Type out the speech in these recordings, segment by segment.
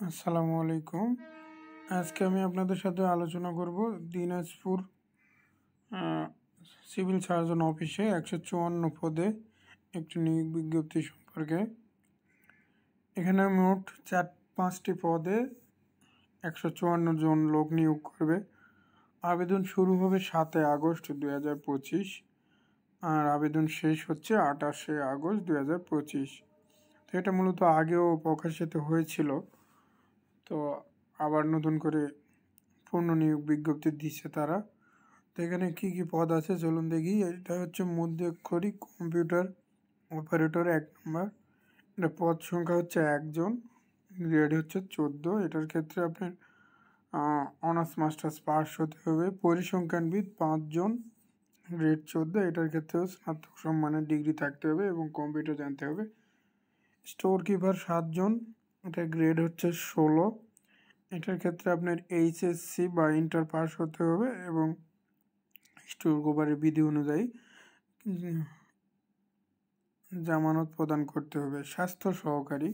আসসালামু আলাইকুম। আজকে আমি আপনাদের সাথে আলোচনা করব দিনাজপুর সিভিল সার্জন অফিসে 154 পদে একটি নিয়োগ বিজ্ঞপ্তি সম্পর্কে। এখানে মোট 5টি পদে 154 জন লোক নিয়োগ করবে। আবেদন শুরু হবে 7 আগস্ট 2025 আর আবেদন শেষ হচ্ছে 28 আগস্ট 2025। তো এটা মূলত আগেও প্রকাশিত হয়েছিল, তো আবার নতুন করে পূর্ণ নিয়োগ বিজ্ঞপ্তি দিচ্ছে তারা। তো এখানে কী কী পদ আছে চলুন দেখি। এটা হচ্ছে মধ্যক্ষরিক কম্পিউটার অপারেটর 1 নম্বর। এটা পদ সংখ্যা হচ্ছে 1 জন, গ্রেড হচ্ছে 14। এটার ক্ষেত্রে আপনার অনার্স মাস্টার্স পাস হতে হবে। পরিসংখ্যানবিদ 5 জন, গ্রেড 14। এটার ক্ষেত্রেও স্নাতক সম্মানের ডিগ্রি থাকতে হবে এবং কম্পিউটার জানতে হবে। স্টোর কিপার 7 জন, এটা গ্রেড হচ্ছে 16। এটার ক্ষেত্রে আপনার এইচএসসি বা ইন্টার পাস হতে হবে এবং স্টোর কিপারের বিধি অনুযায়ী জামানত প্রদান করতে হবে। স্বাস্থ্য সহকারী,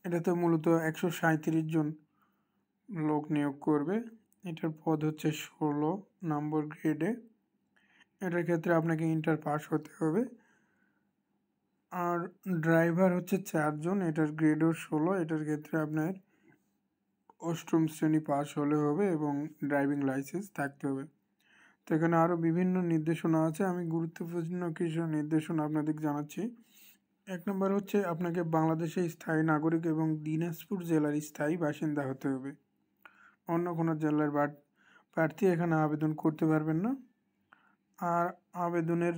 এটাতে মূলত 137 জন লোক নিয়োগ করবে। এটার পদ হচ্ছে 16 নম্বর গ্রেডে। এটার ক্ষেত্রে আপনাকে ইন্টার পাস হতে হবে। আর ড্রাইভার হচ্ছে 4 জন, এটার গ্রেডও 16। এটার ক্ষেত্রে আপনার 8ম শ্রেণী পাস হলে হবে এবং ড্রাইভিং লাইসেন্স থাকতে হবে। তো এখানে আরও বিভিন্ন নির্দেশনা আছে, আমি গুরুত্বপূর্ণ কিছু নির্দেশনা আপনাদের জানাচ্ছি। 1 নম্বর হচ্ছে আপনাকে বাংলাদেশের স্থায়ী নাগরিক এবং দিনাজপুর জেলার স্থায়ী বাসিন্দা হতে হবে। অন্য কোনো জেলার প্রার্থী এখানে আবেদন করতে পারবেন না। আর আবেদনের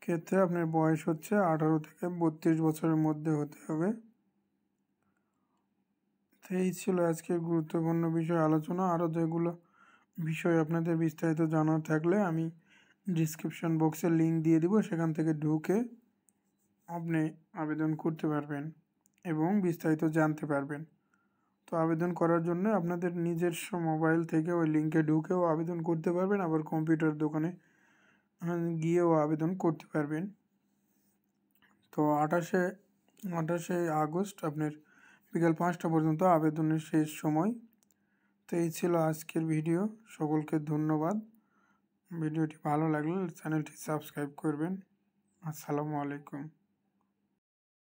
ক্ষেত্রে আপনার বয়স হচ্ছে 18 থেকে 32 বছরের মধ্যে হতে হবে। তো এই ছিল আজকের গুরুত্বপূর্ণ বিষয় আলোচনা। আরও যেগুলো বিষয় আপনাদের বিস্তারিত জানার থাকলে আমি ডিসক্রিপশন বক্সে লিঙ্ক দিয়ে দিব, সেখান থেকে ঢুকে আপনি আবেদন করতে পারবেন এবং বিস্তারিত জানতে পারবেন। তো আবেদন করার জন্য আপনাদের নিজস্ব মোবাইল থেকে ওই লিঙ্কে ঢুকেও আবেদন করতে পারবেন, আবার কম্পিউটার দোকানে গিয়েও আবেদন করতে পারবেন। তো 28 আগস্ট আপনার বিকাল 5টা পর্যন্ত আবেদনের শেষ সময়। তো এই ছিল আজকের ভিডিও। সকলকে ধন্যবাদ। ভিডিওটি ভালো লাগলে চ্যানেলটি সাবস্ক্রাইব করবেন। আসসালামু আলাইকুম।